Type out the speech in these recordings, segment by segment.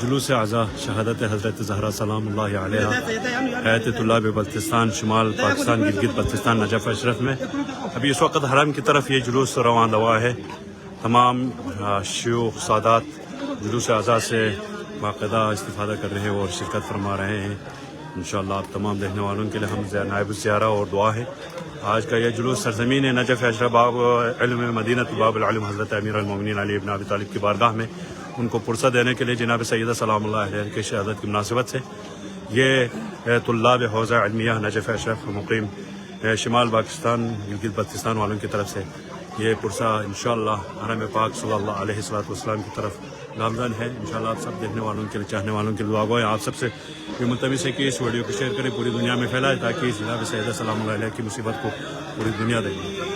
جلوس اعضاء شہادت حضرت زہرا سلام اللہ علیہ حیات طلاب بلتستان شمال پاکستان گلگت بلتستان نجف اشرف میں ابھی اس وقت حرم کی طرف یہ جلوس رواں دوا ہے. تمام شیوخ سادات جلوس اعضاء سے باقاعدہ استفادہ کر رہے ہیں اور شرکت فرما رہے ہیں. انشاءاللہ آپ تمام دیکھنے والوں کے لیے ہم نائب الزیارہ اور دعا ہے. آج کا یہ جلوس سرزمین نجف اشرف باب علم مدینہ باب العلم حضرت امیر المومنین علی ابن ابی طالب کی بارگاہ میں ان کو پرسہ دینے کے لیے جناب سیدہ سلام اللہ علیہ کی شہادت کی مناسبت سے یہ طلاب حوزہ علمیہ نجف اشرف مقیم شمال پاکستان گلگت بلتستان والوں کی طرف سے یہ پرسہ انشاءاللہ حرم پاک صلی اللہ علیہ وسلم کی طرف گامزن ہے. انشاءاللہ آپ سب دیکھنے والوں کے لیے چاہنے والوں کے لیے دعا گوئیں. آپ سب سے یہ ملتمس ہے کہ اس ویڈیو کو شیئر کریں, پوری دنیا میں پھیلائے تاکہ جناب سیدہ سلام اللہ علیہ کی مصیبت کو پوری دنیا دیکھے.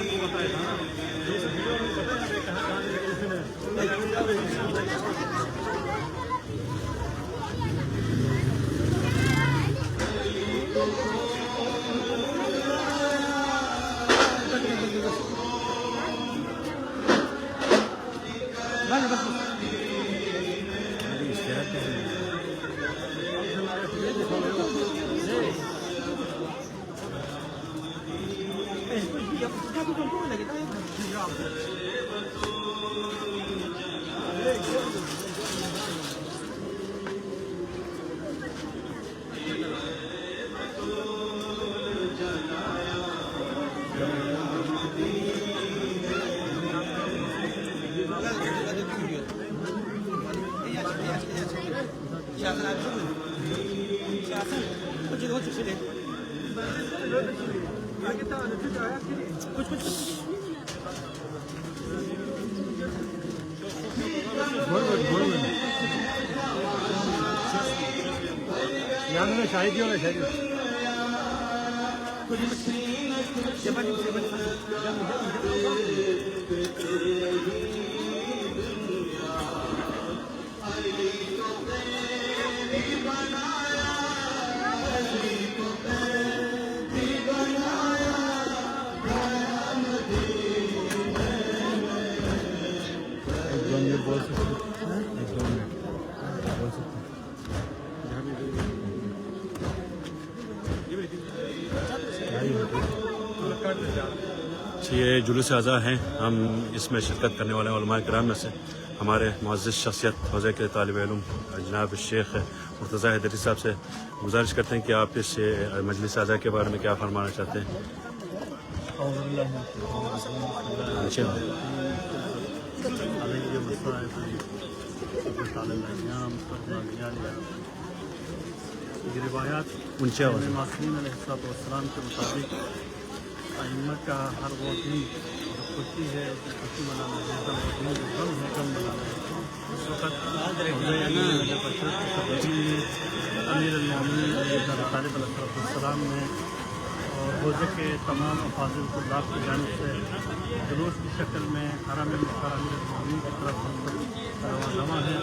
یہ جلوس اعضاء ہیں. ہم اس میں شرکت کرنے والے علماء کرام میں سے ہمارے معزز شخصیت حوزے کے طالب علم جناب الشیخ مرتضیٰ حیدری صاحب سے گزارش کرتے ہیں کہ آپ اس مجلس اعضاء کے بارے میں کیا فرمانا چاہتے ہیں. روایات معصومین علیہ السلام کے مطابق ائمہ کا ہر وہ دن خوشی ہے خوشی منانا ہے, غم ہے غم منانا ہے. اس وقت امیر المومنین علی ابن ابی طالب علیہ السلام نے اور حوزے کے تمام افاضل طلاب کی جانب سے جلوس کی شکل میں حرم مکہ امیر المومنین کی طرف ہم رواں ہیں.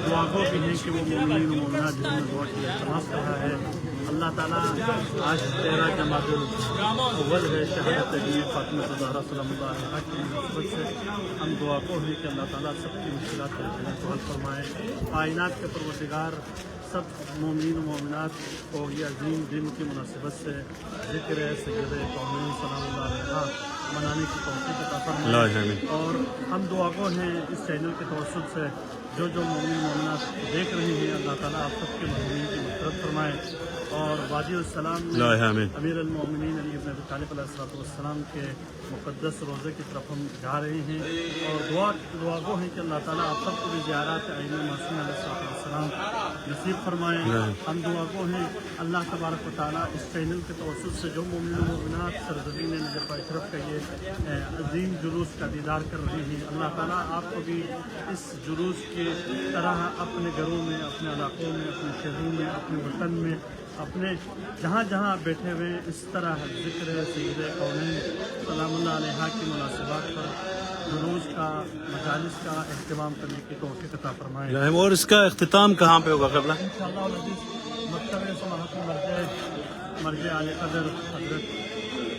دعا گو بھی ہیں کہ وہ مومنین و مومنات جنہوں نے دعا کی التماس کہا ہے. اللہ تعالیٰ آج 13 جمادی الاول ہے, شہادت فاطمہ زہرا سلام اللہ علیہ کی مناسبت سے ہم دعا کو ہے کہ اللہ تعالیٰ سب کی مشکلات کو حل فرمائے. کائنات کے پروردگار سب مومنین و مومنات کو یہ عظیم دن کی مناسبت سے ذکر ہے سید کونین سلام اللہ علیہ منانے کی توفیق عطا فرمائے. اللہ آمین. اور ہم دعا گو ہیں اس چینل کے توسط سے جو مومن مومنات دیکھ رہے ہیں, اللہ تعالیٰ آپ سب کے مومنین کی مغفرت فرمائے. اور وادی السلام میں اللہ آمین. امیر المومنین علی بن ابی طالب علیہ السلام کے مقدس روزے کی طرف ہم جا رہے ہیں, اور دعا گو ہیں کہ اللہ تعالیٰ آپ سب کو بھی زیارات ائمہ معصومین علیہ السلام نصیب فرمائیں. ہم دعا گو ہیں اللہ تبارک و تعالیٰ اس چینل کے توسط سے جو مومن و مومنات سرزمین نجف اشرف کا یہ عظیم جلوس کا دیدار کر رہے ہیں, اللہ تعالیٰ آپ کو بھی اس جلوس کی طرح اپنے گھروں میں, اپنے علاقوں میں, اپنے شہروں میں, اپنے وطن میں, اپنے جہاں جہاں بیٹھے ہوئے اس طرح ذکر سید کونین سلام اللہ علیہ کی مناسبات پر جلوس کا, مجالس کا اہتمام کرنے کی توفیق عطا فرمائے. اور اس کا اختتام کہاں پہ ہوگا قبلہ؟ انشاءاللہ العزیز مکتب سماحت مرجع اعلی قدر حضرت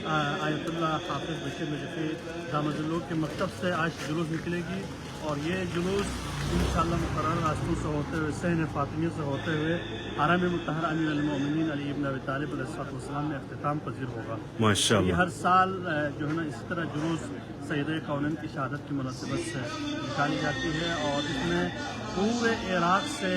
آیت اللہ حافظ بشیر نجفی دامت العلوم کے مکتب سے آج جلوس نکلے گی, اور یہ جلوس انشاءاللہ مقرر راستوں سے ہوتے ہوئے صحن فاطمیہ سے ہوتے ہوئے حرم مطہر امیر المومنین علی ابن ابی طالب علیہ السلام میں اختتام پذیر ہوگا. یہ ماشاءاللہ. ہر سال جو ہے نا اسی طرح جلوس سید کونین کی شہادت کی مناسبت سے نکالی جاتی ہے, اور اس میں پورے عراق سے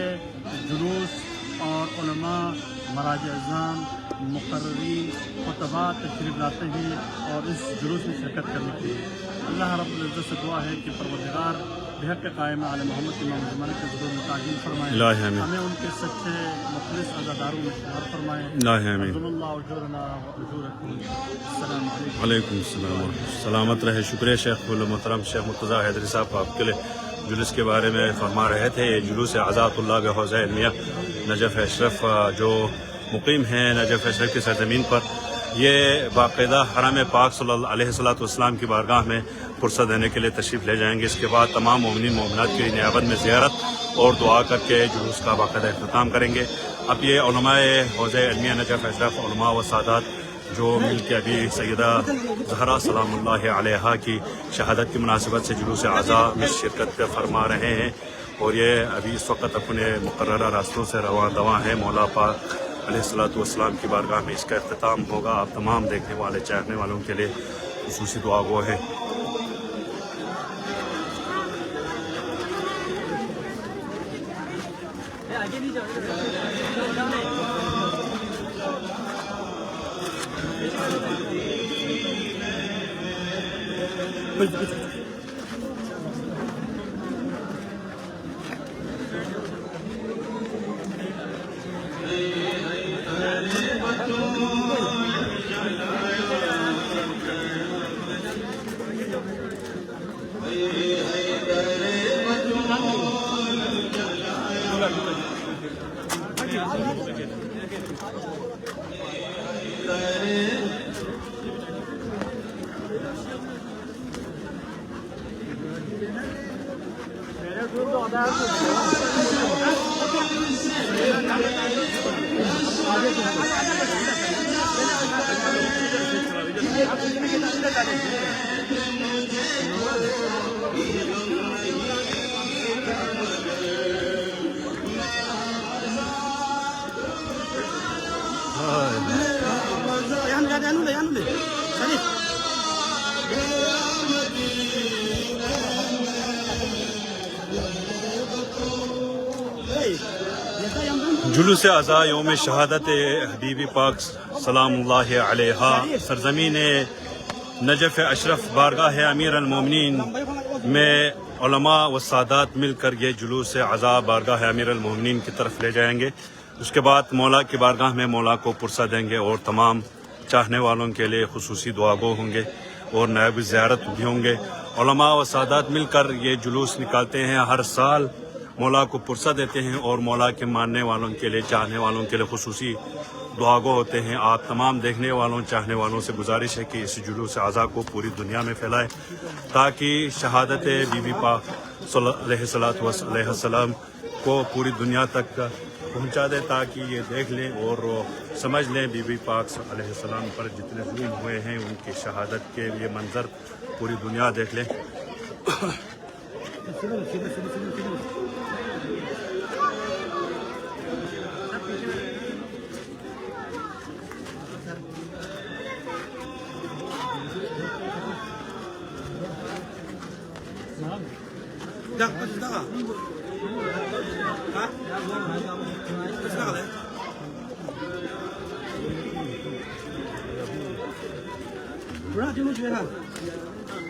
جلوس اور علماء, مراجع اعظام, مقررین, خطبات تشریف لاتے ہیں اور اس جلوس میں شرکت کرنے کے لیے. اللہ رب العزت سے دعا ہے کہ پروردگار بحق قائم علی محمد امام زمانے کے ضرور متعین فرمائے, اللہ آمین. ہمیں ان کے سچے مخلص عزاداروں میں شمار فرمائے. اللہ آمین. عبد اللہ اجورنا و اجورکم. السلام علیکم. وعلیکم السلام. سلامت رہے. شکریہ شیخ محترم شیخ مرتضیٰ حیدری صاحب آپ کے لیے جلوس کے بارے میں فرما رہے تھے. یہ جلوس عزات اللہ کے حوزہ علمیہ نجف اشرف جو مقیم ہیں نجف اشرف کی سرزمین پر, یہ باقاعدہ حرم پاک صلی اللہ علیہ وسلم کی بارگاہ میں پرسہ دینے کے لیے تشریف لے جائیں گے. اس کے بعد تمام مومنین مومنات کی نیابت میں زیارت اور دعا کر کے جلوس کا باقاعدہ اختتام کریں گے. اب یہ علماء حوزہ علمیہ نجف اشرف, علماء و سادات جو مل کے ابھی سیدہ زہرا سلام اللہ علیہا کی شہادت کی مناسبت سے جلوس عزا میں شرکت فرما رہے ہیں, اور یہ ابھی اس وقت اپنے مقررہ راستوں سے رواں دواں ہیں. مولا پاک علیہ السلام کی بارگاہ میں اس کا اختتام ہوگا. آپ تمام دیکھنے والے چاہنے والوں کے لیے خصوصی دعا گو ہیں. جلوس عزا یوم شہادت حبیب پاک سلام اللہ علیہ سرزمین نجف اشرف بارگاہ امیر المومنین میں علماء و سادات مل کر یہ جلوس عزا بارگاہ امیر المومنین کی طرف لے جائیں گے. اس کے بعد مولا کی بارگاہ میں مولا کو پرسہ دیں گے, اور تمام چاہنے والوں کے لیے خصوصی دعا گو ہوں گے اور نائب زیارت بھی ہوں گے. علماء و سادات مل کر یہ جلوس نکالتے ہیں, ہر سال مولا کو پرسہ دیتے ہیں, اور مولا کے ماننے والوں کے لیے چاہنے والوں کے لیے خصوصی دعا گو ہوتے ہیں. آپ تمام دیکھنے والوں چاہنے والوں سے گزارش ہے کہ اس جلوس عزا کو پوری دنیا میں پھیلائے, تاکہ شہادت بی بی پاک صلی اللہ علیہ وسلم کو پوری دنیا تک پہنچا دے, تاکہ یہ دیکھ لیں اور سمجھ لیں بی بی پاک علیہ السلام پر جتنے ظلم ہوئے ہیں ان کی شہادت کے یہ منظر پوری دنیا دیکھ لیں. لا不知道啊不知道嘞不让进入去看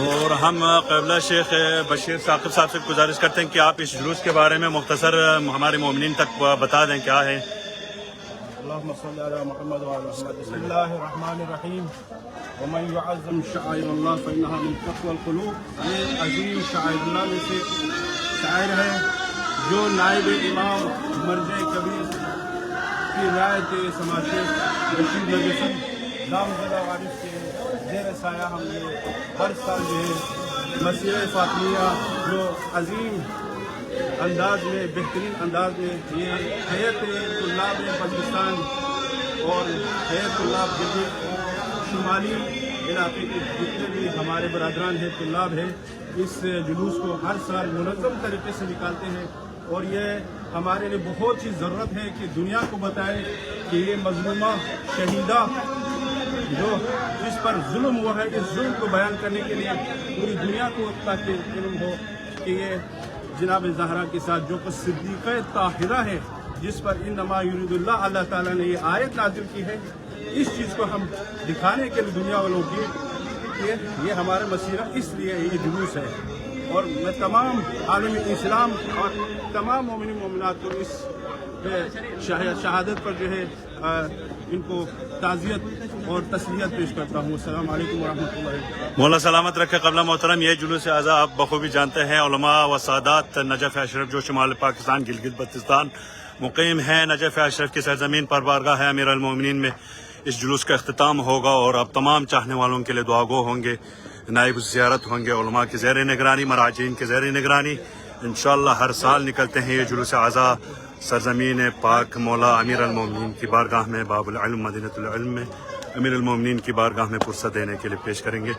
اور ہم قبلہ شیخ بشیر ثاقب صاحب سے گزارش کرتے ہیں کہ آپ اس جلوس کے بارے میں مختصر ہمارے مومنین تک بتا دیں کیا ہے. اللهم صل على محمد وعلى محمد. بسم الله الرحمن الرحیم. ومن يعظم شعائر الله فإنها من تقوى القلوب. یہ عظیم شعائر اللہ میں سے شاعر ہے جو نائب امام مرجع کبیر کی رعایت سماعت بشیر نجفی نامزدہ وارث کے زیر سایہ ہم نے ہر سال جو ہے مسیح فاطمیہ جو عظیم انداز میں بہترین انداز میں یہ حیات طلاب پاکستان اور حیات طلاب جدید شمالی علاقے کے جتنے بھی ہمارے برادران ہیں طلاب ہیں اس جلوس کو ہر سال منظم طریقے سے نکالتے ہیں اور یہ ہمارے لیے بہت ہی ضرورت ہے کہ دنیا کو بتائے کہ یہ مظلومہ شہیدہ جو اس پر ظلم ہوا ہے اس ظلم کو بیان کرنے کے لیے پوری دنیا کو تاکہ علم ہو کہ یہ جناب زہرا کے ساتھ جو کہ صدیقہ طاہرہ ہے جس پر انما یرید اللہ اللہ تعالیٰ نے یہ آیت نازل کی ہے اس چیز کو ہم دکھانے کے لیے دنیا والوں کی یہ ہمارا مسیرہ اس لیے یہ جلوس ہے. اور میں تمام عالم اسلام اور تمام مومن مومنات کو اس شہادت پر جو ہے ان کو تعزیت اور تسلیت پیش کرتا ہوں. السلام علیکم ورحمۃ اللہ. مولا سلامت رکھے. قبلہ محترم یہ جلوس اعضاء آپ بخوبی جانتے ہیں علماء و سادات نجف اشرف جو شمال پاکستان گلگت بلتستان مقیم ہیں. نجف اشرف کی سرزمین پر بارگاہ ہے امیر المومنین میں اس جلوس کا اختتام ہوگا اور اب تمام چاہنے والوں کے لیے دعا گو ہوں گے, نائب زیارت ہوں گے, علماء کی زیر نگرانی, مراجعین کی زیر نگرانی. انشاءاللہ ہر سال نکلتے ہیں یہ جلوس اعضاء سرزمین پاک مولا امیر المومنین کی بارگاہ میں باب العلم مدینۃ العلم میں امیر المومنین کی بارگاہ میں پرسہ دینے کے لیے پیش کریں گے.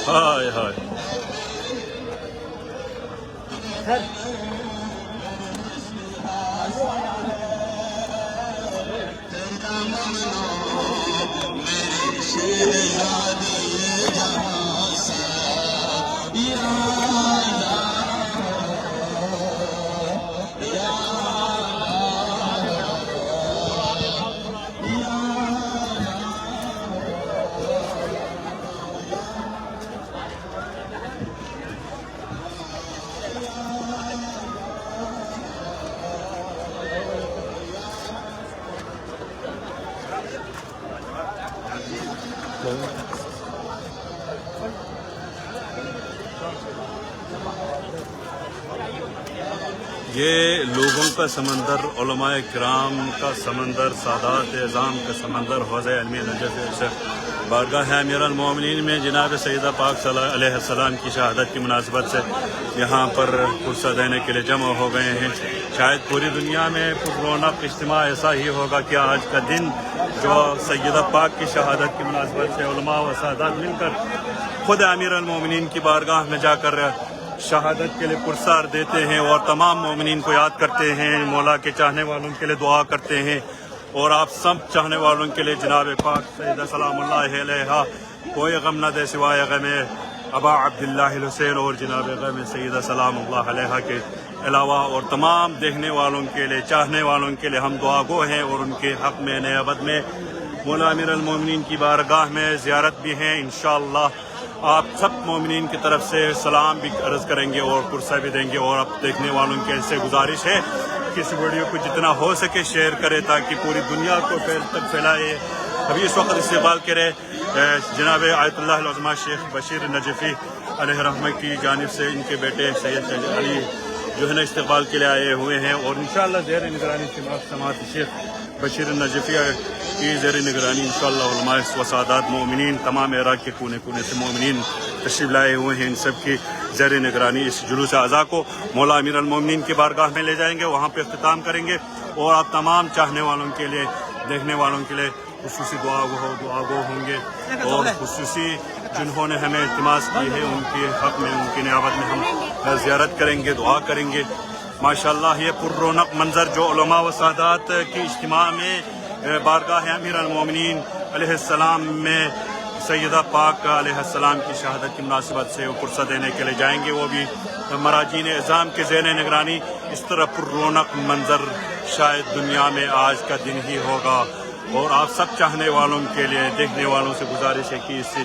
ہائے ہائے یہ لوگوں کا سمندر, علماء کرام کا سمندر, سادات اعظام کا سمندر, حوضہ علم نجف اشرف بارگاہ امیر المومنین میں جناب سیدہ پاک صلی اللہ علیہ السلام کی شہادت کی مناسبت سے یہاں پر پرسہ دینے کے لیے جمع ہو گئے ہیں. شاید پوری دنیا میں پررونق اجتماع ایسا ہی ہوگا کہ آج کا دن جو سیدہ پاک کی شہادت کی مناسبت سے علماء و سادات مل کر خود امیر المومنین کی بارگاہ میں جا کر شہادت کے لیے پرسار دیتے ہیں اور تمام مومنین کو یاد کرتے ہیں, مولا کے چاہنے والوں کے لیے دعا کرتے ہیں اور آپ سب چاہنے والوں کے لیے جناب پاک سیدہ سلام اللہ علیہا کوئی غم نہ دے سوائے غم ابا عبداللہ الحسین اور جناب غم سیدہ سلام اللہ علیہا کے علاوہ، اور تمام دیکھنے والوں کے لیے چاہنے والوں کے لیے ہم دعا گو ہیں، اور ان کے حق میں نیابت میں مولا امیر المومنین کی بارگاہ میں زیارت بھی ہیں انشاءاللہ۔ آپ سب مومنین کی طرف سے سلام بھی عرض کریں گے اور پرسہ بھی دیں گے، اور اب دیکھنے والوں کے سے گزارش ہے کہ اس ویڈیو کو جتنا ہو سکے شیئر کرے تاکہ پوری دنیا کو تک پھیلائے۔ ابھی اس وقت استقبال کرے جناب آیت اللہ العظمہ شیخ بشیر نجفی علیہ رحمہ کی جانب سے ان کے بیٹے سید علی جو ہے نا استقبال کے لیے آئے ہوئے ہیں، اور انشاءاللہ زیر نگرانی سماعت شیخ بشیر نجفی کی زیر نگرانی انشاءاللہ علماء و سادات مومنین تمام عراق کے کونے کونے سے مومنین تشریف لائے ہوئے ہیں، ان سب کی زیر نگرانی اس جلوس اعضاء کو مولا امیر المومنین کی بارگاہ میں لے جائیں گے، وہاں پہ اختتام کریں گے، اور آپ تمام چاہنے والوں کے لیے دیکھنے والوں کے لیے خصوصی دعا گو ہوں گے، اور خصوصی جنہوں نے ہمیں التماس کی ہے ان کے حق میں ان کی نیابت میں ہم زیارت کریں گے، دعا کریں گے۔ ماشاءاللہ یہ پر رونق منظر جو علماء و سادات کی اجتماع میں بارگاہ امیر المومنین علیہ السلام میں سیدہ پاک علیہ السلام کی شہادت کی مناسبت سے وہ پرسہ دینے کے لیے جائیں گے، وہ بھی مراجین اعظام کے زیر نگرانی۔ اس طرح پر رونق منظر شاید دنیا میں آج کا دن ہی ہوگا، اور آپ سب چاہنے والوں کے لیے دیکھنے والوں سے گزارش ہے کہ اس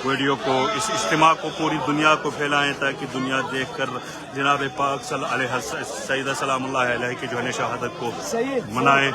ویڈیو کو اس اجتماع کو پوری دنیا کو پھیلائیں تاکہ دنیا دیکھ کر جناب پاک صلی علیہ سیدہ سلام اللہ علیہ کی جو ہے شہادت کو منائیں۔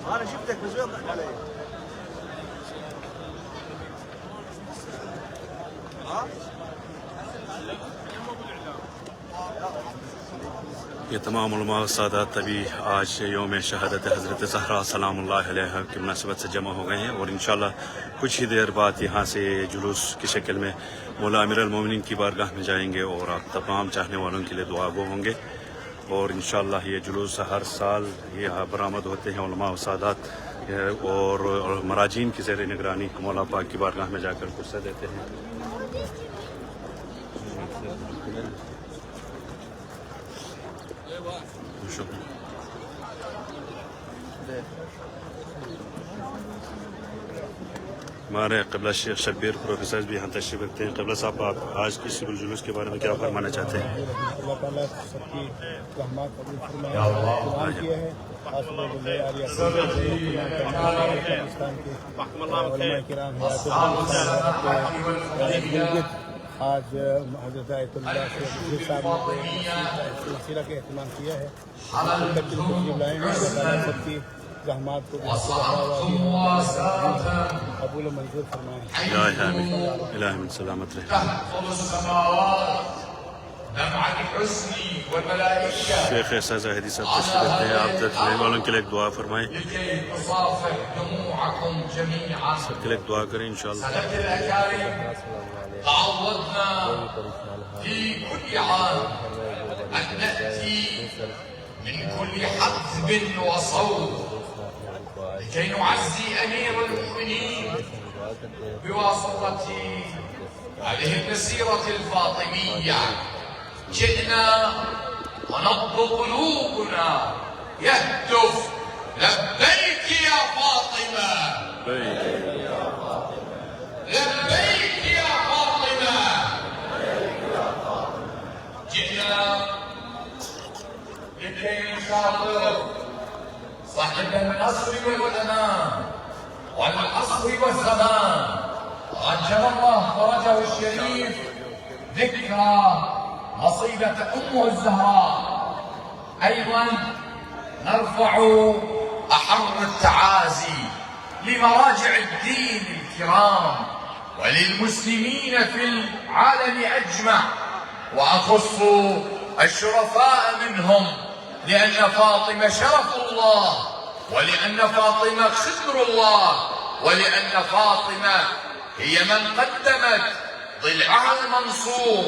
انا شفتك بزوقك علي. یہ تمام علماء و سادات ابھی آج یوم شہادت حضرت زہرا سلام اللہ علیہ کی مناسبت سے جمع ہو گئے ہیں، اور انشاءاللہ کچھ ہی دیر بعد یہاں سے جلوس کی شکل میں مولا امیر المومنین کی بارگاہ میں جائیں گے، اور آپ تمام چاہنے والوں کے لیے دعا گو ہوں گے، اور انشاءاللہ یہ جلوس ہر سال یہ برآمد ہوتے ہیں علماء و سادات اور مراجین کی زیر نگرانی مولا پاک کی بارگاہ میں جا کر پرسہ دیتے ہیں۔ ہمارے قبلہ شیخ شبیر پروفیسر بھی یہاں تشریف رکھتے ہیں۔ قبلہ صاحب، آپ آج کی سول جلوس کے بارے میں کیا فرمانا چاہتے ہیں؟ اللہ تعالیٰ سب کی رحمات قبول فرمائے، دعا کیا ہے پاکستان کے علماء کرام آج حضرت آیت اللہ سے صاحب نے وسیلہ کا اہتمام کیا ہے، تشریف لائے ہیں۔ اللہ تعالیٰ سب کی زحمات کو قبول و منظور فرمائے۔ الہ من سلامت رہے۔ شیخ ایسا زاہدی صاحب تشریف رکھتے ہیں، آپ دیکھنے والوں کے لیے ایک دعا فرمائیں، سب کے لیے ایک دعا کریں انشاءاللہ۔ تعودنا في كل عام أن نأتي من كل حزب وصوت لكي نعزي أمير المؤمنين بواسطة هذه المسيرة الفاطمية. جئنا ونبض قلوبنا يهتف لبيك يا فاطمة، لبيك يا فاطمة. جئنا لكي نشاطر صاحب النصر والأمان والعصر والزمان. عجل الله فرجه الشريف ذكرى مصيبة أمه الزهراء. أيضا نرفع أحر التعازي لمراجع الدين الكرام وللمسلمين في العالم أجمع، وأخص الشرفاء منهم، لأن فاطمة شرف الله، ولأن فاطمة خدر الله، ولأن فاطمة هي من قدمت ضلعها المنصور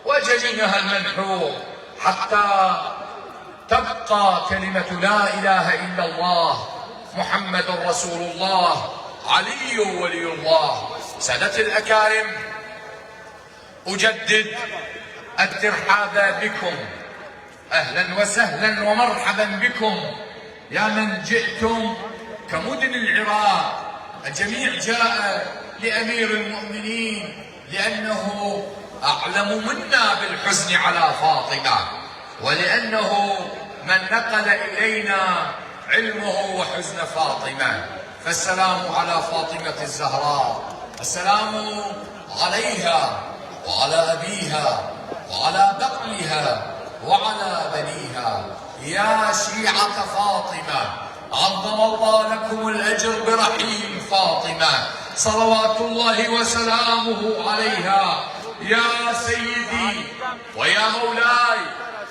وجبينها المنحور حتى تبقى كلمة لا إله إلا الله محمد رسول الله علي ولي الله. سادة الأكارم، أجدد الترحاب بكم، أهلا وسهلا ومرحبا بكم يا من جئتم كمدن العراق. الجميع جاء لأمير المؤمنين لأنه أعلم منا بالحزن على فاطمة، ولأنه من نقل إلينا علمه وحزن فاطمة. فالسلام على فاطمة الزهراء، السلام عليها وعلى أبيها وعلى بقلها وعلى بنيها. يا شيعة فاطمة، عظم الله لكم الأجر برحيل فاطمة صلوات الله وسلامه عليها. يا سيدي ويا مولاي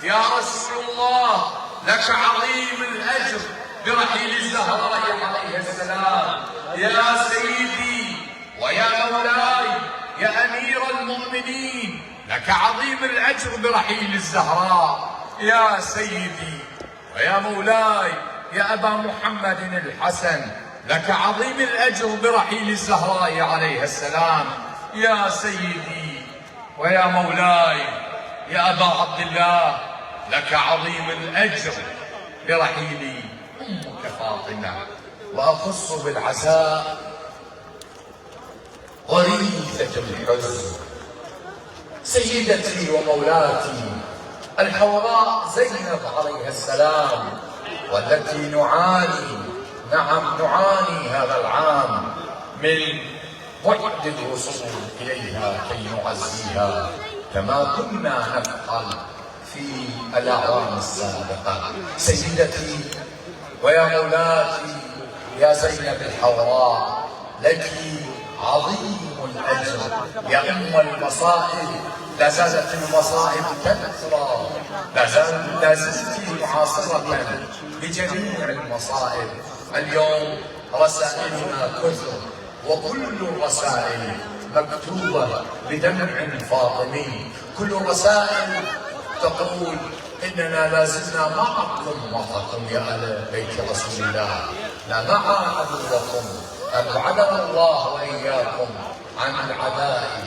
يا رسول الله، لك عظيم الأجر برحيل الزهراء عليه السلام. يا سيدي ويا مولاي يا أمير المؤمنين، لك عظيم الأجر برحيل الزهراء. يا سيدي ويا مولاي يا أبا محمد الحسن، لك عظيم الأجر برحيل الزهراء عليها السلام. يا سيدي ويا مولاي يا أبا عبد الله، لك عظيم الأجر برحيل أمك فاطمة. وأخص بالعزاء غريزة الحزن سيدتي ومولاتي الحوراء زينب عليها السلام، والتي نعاني هذا العام من بعد الوصول إليها كي نعزيها كما كنا نفعل في الأعوام السابقة. سيدتي ويا مولاتي يا زينب الحوراء، لك عظيم الأجر يا أم المصائب. لا زالت المصائب تكثر، لا زلت معاصرة بجميع المصائب. اليوم رسائلنا كثر، وكل الرسائل مكتوبة بدمع فاطمي. كل الرسائل تقول إننا لا زلنا معكم يا أهل بيت رسول الله، لا مع عدوكم. أبعدنا الله وإياكم عن العداء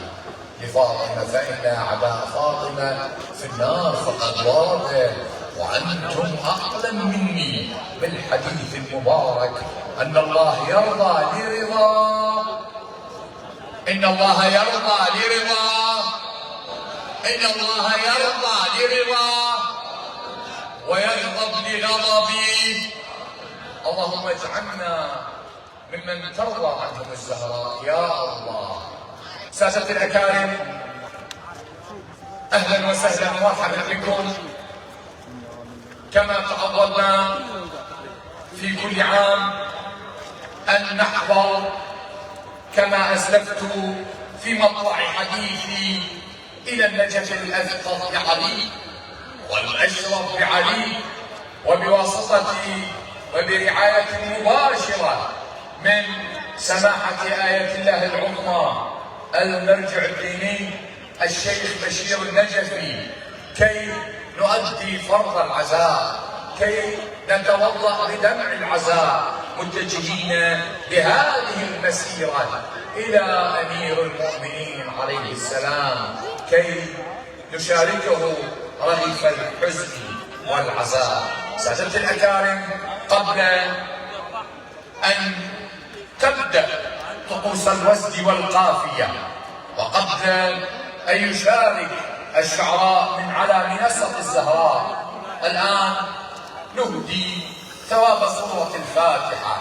لفاطمة، فإن عداء فاطمة في النار فقد ورد. وأنتم أعلم مني بالحديث المبارك أن الله يرضى لرضا، إن الله يرضى لرضا، إن الله يرضى لرضا ويغضب لغضبي. اللهم اجعلنا ممن ترضى عنهم الزهراء يا الله. سادة الأكارم، أهلا وسهلا ومرحبا بكم. كما تعودنا في كل عام أن نحضر كما أسلفت في مطلع حديثي إلى النجف الأذقر بعلي والأشرف بعلي، وبواسطة وبرعاية مباشرة من سماحة آية الله العظمى المرجع الديني الشيخ بشير النجفي، كي نؤدي فرض العزاء، كي نتوضأ بدمع العزاء، متجهين بهذه المسيرة إلى أمير المؤمنين عليه السلام، كي نشاركه رغيف الحزن والعزاء. سادة الأكارم، قبل أن تبدأ طقوس الوزن والقافية، وقبل أن يشارك الشعراء من على منصة الزهراء، الآن نهدي ثواب سورة الفاتحة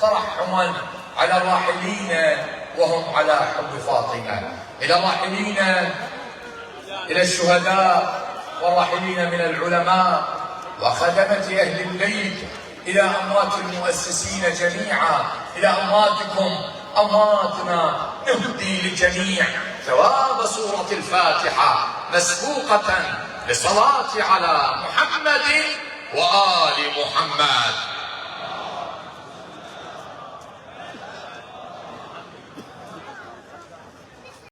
ترحما على الراحلين وهم على حب فاطمة، إلى الراحلين، إلى الشهداء والراحلين من العلماء وخدمة أهل البيت، إلى أموات المؤسسين جميعا، إلى أمواتكم أمواتنا، نهدي للجميع ثواب سورة الفاتحة مسبوقة بصلاة على محمد وآل محمد.